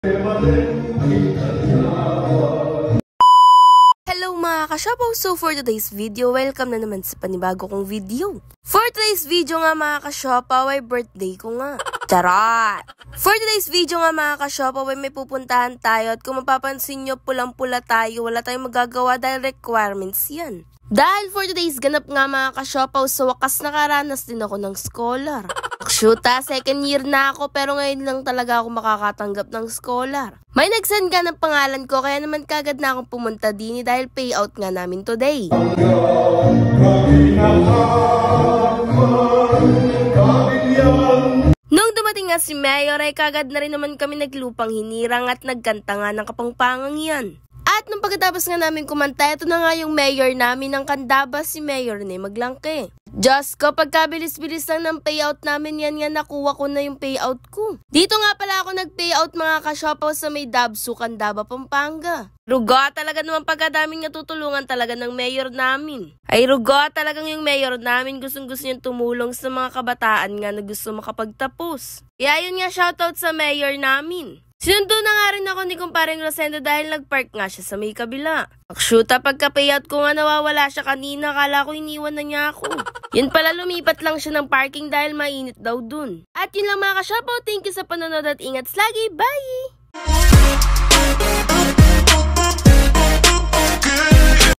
Hello mga kasyapaw! So for today's video, welcome na naman sa panibago kong video. For today's video nga mga kasyapaw ay birthday ko nga. Charot! For today's video nga mga kasyapaw ay may pupuntahan tayo at kung mapapansin nyo pulang-pula tayo, wala tayong magagawa dahil requirements yan. Dahil for today's ganap nga mga kasyapaw, sa wakas nakaranas din ako ng scholar. Shoota, second year na ako pero ngayon lang talaga ako makakatanggap ng scholar. May nagsend ka ng pangalan ko kaya naman kagad na akong pumunta din dahil payout nga namin today. Nung dumating nga si Mayor ay kagad na rin naman kami naglupang hinirang at nagkanta nga ng kapangpangang yan. At nung pagkatapos nga namin kumanta, ito na nga yung mayor namin ng Candaba, si Mayor na Maglangke. Diyos ko, pagkabilis-bilis lang ng payout namin yan nga nakuha ko na yung payout ko. Dito nga pala ako nag-payout mga kasyapaw sa may Dabsu, Candaba, Pampanga. Ruga talaga naman pagkadaming natutulungan talaga ng mayor namin. Ay ruga talagang yung mayor namin gustong-gusto niyang tumulong sa mga kabataan nga na gusto makapagtapos. Kaya yun nga shoutout sa mayor namin. Sinundo na nga rin ako ni Kumparing Rosendo dahil nagpark nga siya sa may kabila. Shoota, pagka-payout ko nga nawawala siya kanina, kala ko iniwan na niya ako. Yun pala, lumipat lang siya ng parking dahil mainit daw dun. At yun lang mga kasyapaw, thank you sa panonood at ingat lagi, bye!